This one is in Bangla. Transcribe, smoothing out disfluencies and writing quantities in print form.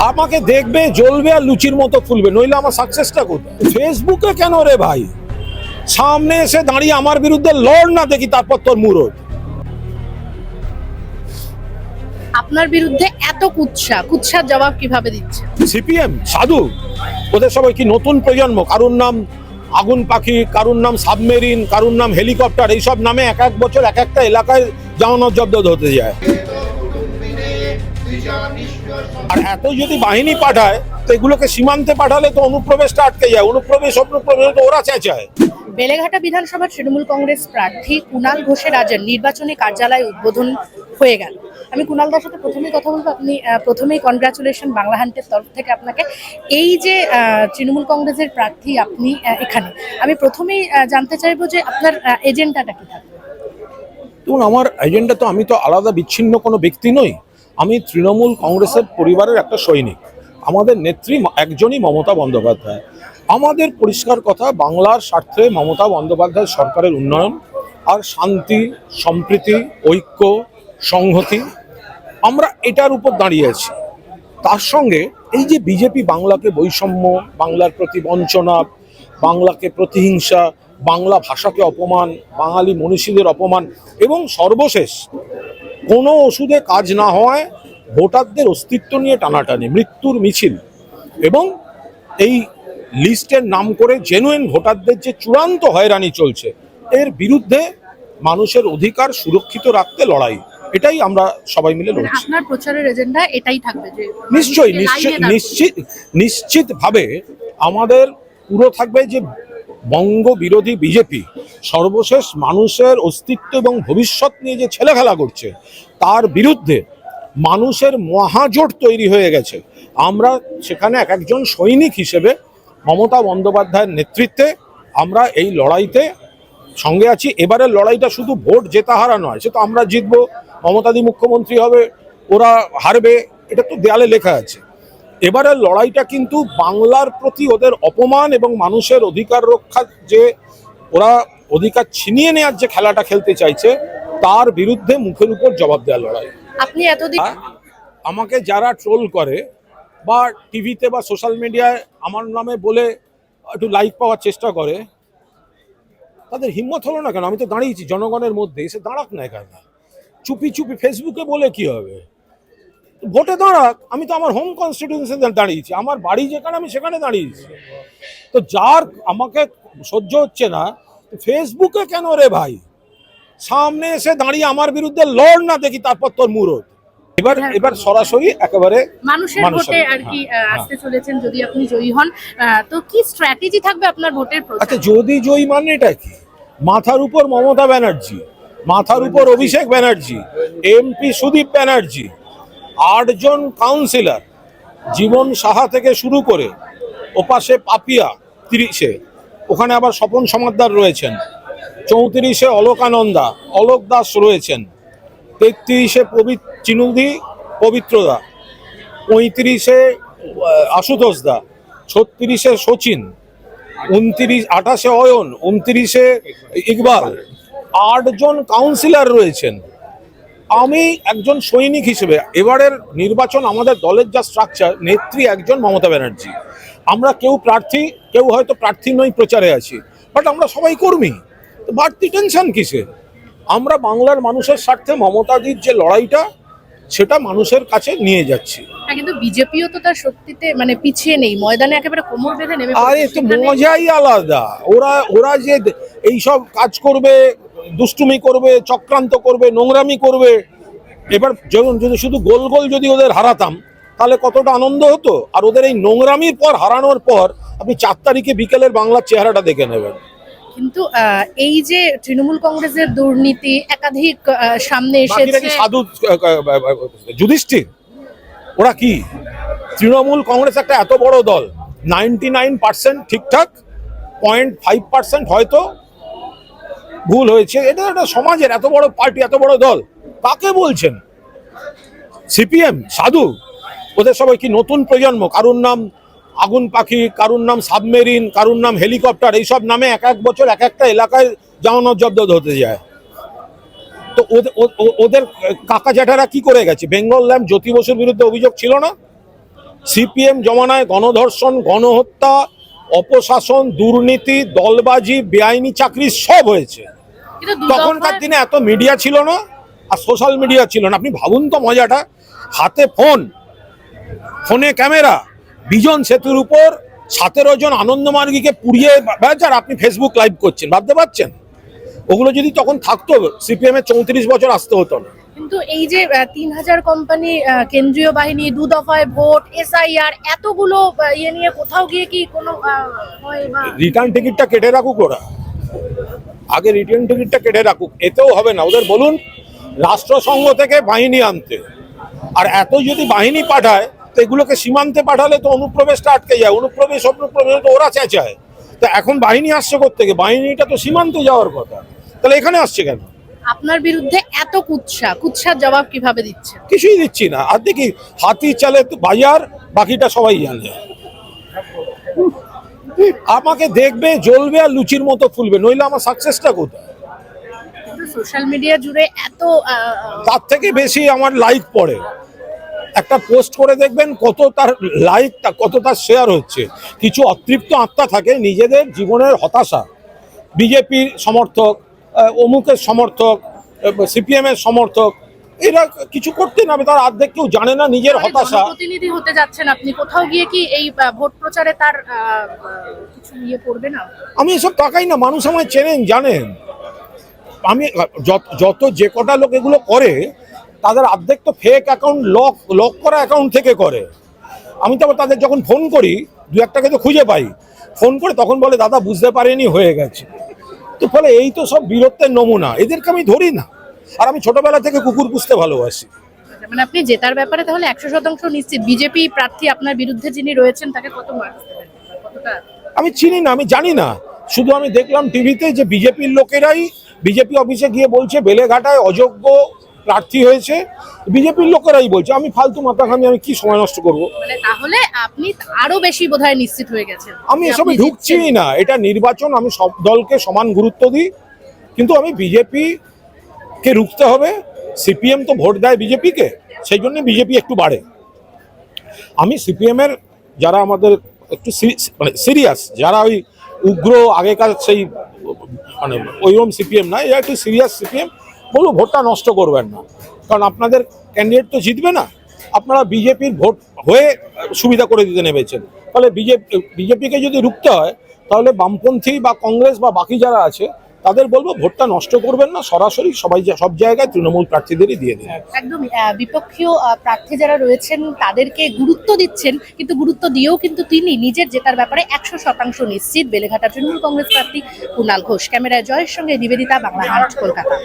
আমাকে দেখবে জ্বলবে আর লুচির মতো ফুলবে, নইলে আমার সাকসেসটা কোথায়? ফেসবুকে কেন রে ভাই? সামনে এসে দাঁড়িয়ে আমার বিরুদ্ধে লড় না, দেখি তারপর তোর মুরদ। আপনার বিরুদ্ধে এত কুৎসার জবাব কিভাবে দিচ্ছে? সিপিএম সাধু, ওদের সবাই কি নতুন প্রজন্ম? কারুর নাম আগুন পাখি, কারুর নাম সাবমেরিন, কারুর নাম হেলিকপ্টার, এইসব নামে এক এক বছর এক একটা এলাকায় জামানত জব্দ হতে যায়। আর এত যদি বাহিনী পাঠায় তো এগুলোকে সীমান্তে পাঠালে তো অনুপ্রবেশটা আটকে যায়। অনুপ্রবেশ তো ওরা চেঁচায়। বেলেঘাটা বিধানসভার তৃণমূল কংগ্রেস প্রার্থী কুণাল ঘোষের আজের নির্বাচনী কার্যালয় উদ্বোধন হয়ে গেল। আমি কুণাল দার সাথে প্রথমেই কথা বলবো। আপনি প্রথমেই কনগ্রাচুলেশন বাংলা হান্টের তরফ থেকে আপনাকে। এই যে তৃণমূল কংগ্রেসের প্রার্থী আপনি এখানে, আমি প্রথমেই জানতে চাইবো যে আপনার এজেন্ডাটা কি থাকবে? দেখুন, আমার এজেন্ডা তো, আমি তো আলাদা বিচ্ছিন্ন কোনো ব্যক্তি নই। আমি তৃণমূল কংগ্রেসের পরিবারের একটা সৈনিক। আমাদের নেত্রী একজনই, মমতা বন্দ্যোপাধ্যায়। আমাদের পরিষ্কার কথা, বাংলার স্বার্থে মমতা বন্দ্যোপাধ্যায় সরকারের উন্নয়ন আর শান্তি, সম্প্রীতি, ঐক্য, সংহতি, আমরা এটার উপর দাঁড়িয়ে আছি। তার সঙ্গে এই যে বিজেপি বাংলাকে বৈষম্য, বাংলার প্রতি বঞ্চনা, বাংলাকে প্রতিহিংসা, বাংলা ভাষাকে অপমান, বাঙালি মনীষীদের অপমান, এবং সর্বশেষ কোনো ওষুধে কাজ না হওয়ায় ভোটারদের অস্তিত্ব নিয়ে টানাটানি, মৃত্যুর মিছিল, এবং এই লিস্টের নাম করে জেনুইন ভোটারদের যে চূড়ান্ত হয়রানি চলছে, এর বিরুদ্ধে মানুষের অধিকার সুরক্ষিত রাখতে লড়াই, এটাই আমরা সবাই মিলে লড়ছি। আপনার প্রচারের এজেন্ডা এটাই থাকবে যে নিশ্চয়ই নিশ্চিতভাবে আমাদের পুরো থাকবে যে বঙ্গ বিরোধী বিজেপি সর্বশেষ মানুষের অস্তিত্ব এবং ভবিষ্যৎ নিয়ে যে ছেলেখেলা করছে, তার বিরুদ্ধে মানুষের মহাজোট তৈরি হয়ে গেছে। আমরা সেখানে এক একজন সৈনিক হিসেবে মমতা বন্দ্যোপাধ্যায়ের নেতৃত্বে আমরা এই লড়াইতে সঙ্গে আছি। এবারের লড়াইটা শুধু ভোট জেতা হারা নয়, সে তো আমরা জিতবো, মমতাদি মুখ্যমন্ত্রী হবে, ওরা হারবে, এটা তো দেয়ালে লেখা আছে। এবারের লড়াইটা কিন্তু বাংলার প্রতি ওদের অপমান এবং মানুষের অধিকার রক্ষার যে, ওরা অধিকার ছিনিয়ে নেওয়ার যে খেলাটা খেলতে চাইছে, তার বিরুদ্ধে মুখের উপর জবাব দেওয়ার লড়াই। আপনি এতদিন আমাকে যারা ট্রোল করে বা টিভিতে বা সোশ্যাল মিডিয়ায় আমার নামে বলে একটু লাইক পাওয়ার চেষ্টা করে, তাদের হিম্মত হলো না কেন? আমি তো দাঁড়িয়েছি জনগণের মধ্যে, এসে দাঁড়াক না কেন? চুপি চুপি ফেসবুকে বলে কি হবে? ভোটে দাঁড়াক। আমি তো আমার হোম কনস্টিটিউয়েন্সিতে দাঁড়িয়েছি, আমার বাড়ি যেখানে আমি সেখানে দাঁড়িয়েছি। তো যার আমাকে সহ্য হচ্ছে না, ফেসবুকে কেন রে ভাই? সামনে এসে দাঁড়িয়ে আমার বিরুদ্ধে লড় না, দেখি তারপর তোর মুরদ। এবার সরাসরি একেবারে মানুষের ভোটে আর কি আসতে চলেছেন, যদি আপনি জয়ী হন, তো কি স্ট্র্যাটেজি থাকবে আপনার ভোটের প্রচারে? আচ্ছা, যদি জয়ী মানে এটা কি? মাথার উপর মমতা ব্যানার্জি, মাথার উপর অভিষেক ব্যানার্জি, এমপি সুদীপ ব্যানার্জি, 8 জন কাউন্সিলর, জীবন সাহা থেকে শুরু করে, ওপাশে পাপিয়া 30-এ, ওখানে আবার স্বপন সমাদ্দার রয়েছেন, 34-এ অলকানন্দা, অলোক দাস রয়েছেন, 33-এ চিনুদি পবিত্রদা, 35-এ আশুতোষ দা, 36-এ সচিন, 28-এ অয়ন, 29-এ ইকবাল, 8 জন কাউন্সিলর রয়েছেন। আমি একজন সৈনিক হিসেবে এবারের নির্বাচন, আমাদের দলের যা স্ট্রাকচার, নেত্রী একজন মমতা ব্যানার্জি, আমরা কেউ প্রার্থী, কেউ হয়তো প্রার্থী নই, প্রচারে আছি, বাট আমরা সবাই কর্মী। বাড়তি টেনশন কিসে? আমরা বাংলার মানুষের স্বার্থে মমতাদির যে লড়াইটা, সেটা মানুষের কাছে নিয়ে যাচ্ছি। কিন্তু বিজেপিও তো তার শক্তিতে মানে পিছিয়ে নেই, ময়দানে একেবারে কোমর বেঁধে নেমে আরে তো মজাই আলাদা। ওরা যে এইসব কাজ করবে, দুষ্টুমি করবে, চক্রান্ত করবে, নোংরামি করবে, এবার যদি শুধু গোল গোল যদি ওদের হারাতাম তাহলে কতটা আনন্দ হতো। আর ওদের এই নোংরামির পর, হারানোর পর, আপনি 4 তারিখে বিকেলের বাংলার চেহারাটা দেখে নেবেন। কিন্তু এই যে তৃণমূল কংগ্রেসের দুর্নীতি একাধিক সামনে এসেছে, সাধু যুধিষ্ঠির, ওরা কি? তৃণমূল কংগ্রেস একটা এত বড় দল, 99% ঠিকঠাক, 0.5% হয়তো ভুল হয়েছে। এটা একটা সমাজের এত বড় পার্টি, এত বড় দল, কাকে বলছেন? সিপিএম সাধু, ওদের সবাই কি নতুন প্রজন্ম? কারুর নাম আগুন পাখি, কারুর নাম সাবমেরিন, কারুর নাম হেলিকপ্টার, এইসব নামে এক এক বছর এক একটা এলাকায় জামানত জব্দ হতে যায়। তো ওদের কাকা জ্যাঠারা কি করে গেছে? বেঙ্গল ল্যাম্প জ্যোতি বসুর বিরুদ্ধে অভিযোগ ছিল না? সিপিএম জমানায় গণধর্ষণ, গণহত্যা, অপশাসন, দুর্নীতি, দলবাজি, বেআইনি চাকরি সব হয়েছে। কিন্তু তখনকার দিনে এত মিডিয়া ছিল না আর সোশ্যাল মিডিয়া ছিল না। আপনি ভাবুন তো মজাটা, হাতে ফোন, ফোনে ক্যামেরা, বিজন সেতুর উপর 17 জন আনন্দমার্গীকে পুড়িয়ে বেড়াচ্ছে আর আপনি ফেসবুক লাইভ করছেন, ভাবতে পারছেন? ওগুলো যদি তখন থাকতো, সিপিএম এর 34 বছর আসতে হতো না। কিন্তু এই যে 3000 কোম্পানি, কেন্দ্রীয় বাহিনী, 2 দফায় ভোট, এসআইআর, এতগুলো ইয়ে নিয়ে কোথাও গিয়ে কি কোনো হয় বা রিটার্ন টিকিটটা কেটে রাখুক ওরা, আগে রিটার্ন টিকিটটা কেটে রাখুক। এতেও হবে না, ওদের বলুন রাষ্ট্রসংঘ থেকে বাহিনী আনতে। আর এত যদি বাহিনী পাঠায় তো এগুলোকে সীমান্তে পাঠালে তো অনুপ্রবেশটা আটকে যায়, অনুপ্রবেশ তো ওরা চেঁচায়। তো এখন বাহিনী আসছে কোত্থেকে? বাহিনীটা তো সীমান্তে যাওয়ার কথা, তাহলে এখানে আসছে কেন? আপনার বিরুদ্ধে এত কুৎসার জবাব কিভাবে দিচ্ছে? কিছুই দিচ্ছি না। আর দেখি হাতি চালে তো বাজার, বাকিটা সবাই জানে। আমাকে দেখবে, জ্বলবে আর লুচির মতো ফুলবে, নইলে আমার সাকসেসটা কোথায়? সোশ্যাল মিডিয়া জুড়ে এত তার থেকে বেশি আমার লাইক পড়ে। একটা পোস্ট করে দেখবেন কত তার লাইক, কত তার শেয়ার হচ্ছে। কিছু অতৃপ্ত আত্মা থাকে, নিজেদের জীবনের হতাশা, বিজেপির সমর্থক, অমুকের সমর্থক, সিপিএম এর সমর্থক, এরা কিছু করতে না, তার অর্ধেক কেউ জানে না নিজের হতাশা। প্রতিনিধি হতে যাচ্ছেন আপনি, কোথাও গিয়ে কি এই ভোট প্রচারে তার কিছু ইয়ে পড়বে না? আমি এসব তাকাই না, মানুষ আমায় চেনেন, জানেন। আমি যত যে কটা লোক এগুলো করে তাদের অর্ধেক তো ফেক অ্যাকাউন্ট, লক করা অ্যাকাউন্ট থেকে করে। আমি তো আবার তাদের যখন ফোন করি, দু একটাকে তো খুঁজে পাই, ফোন করে তখন বলে দাদা বুঝতে পারিনি, হয়ে গেছে। তো ফলে এই তো সব বীরত্বের নমুনা, এদেরকে আমি ধরি না। আর আমি ছোটবেলা থেকে কুকুর পুষতে ভালোবাসি। মানে আপনি জেতার ব্যাপারে তাহলে 100% নিশ্চিত? বিজেপি প্রার্থী আপনার বিরুদ্ধে যিনি রয়েছেন তাকে কত মার্কস দেবেন, কতটা? আমি চিনি না, আমি জানি না, শুধু আমি দেখলাম টিভিতে যে বিজেপির লোকেরাই বিজেপি অফিসে গিয়ে বলছে বেলেঘাটায় অযোগ্য প্রার্থী হয়েছে, বিজেপির লোকেরাই বলছে। আমি ফালতু মাথাখানি, আমি কি সময় নষ্ট করব? মানে তাহলে আপনি আরো বেশি বোধহয় নিশ্চিত হয়ে গেছেন। আমি যে এসবে আপনি ঢুকছি জিতছেন। না, এটা নির্বাচন, আমি সব দলকে সমান গুরুত্ব দিই, কিন্তু আমি বিজেপি কে রুখতে হবে। সিপিএম তো ভোট দেয় বিজেপিকে, সেই জন্য বিজেপি একটু বাড়ে। আমি সিপিএম এর যারা আমাদের একটু মানে সিরিয়াস, যারা ওই উগ্র আগেকার সেই মানে ওইরকম সিপিএম না, এরা একটু সিরিয়াস সিপিএম, বলবো ভোটটা নষ্ট করবেন না, কারণ আপনাদের ক্যান্ডিডেট তো জিতবে না। আপনারা বিজেপির ভোট হয়ে সুবিধা করে দিতে নেমেছেন, ফলে বিজেপিকে যদি রুখতে হয় তাহলে বামপন্থী বা কংগ্রেস বা বাকি যারা আছে তাদের বলবো ভোটটা নষ্ট করবেন না, সরাসরি সব জায়গায় তৃণমূল প্রার্থীদেরই দিয়ে দিন। একদমই বিপক্ষীয় প্রার্থী যারা রয়েছেন তাদেরকে গুরুত্ব দিচ্ছেন, কিন্তু গুরুত্ব দিয়েও কিন্তু তিনি নিজের জেতার ব্যাপারে 100% নিশ্চিত। বেলেঘাটা তৃণমূল কংগ্রেস প্রার্থী কুণাল ঘোষ। ক্যামেরায় জয়ের সঙ্গে নিবেদিতা, বাংলা হাট, কলকাতা।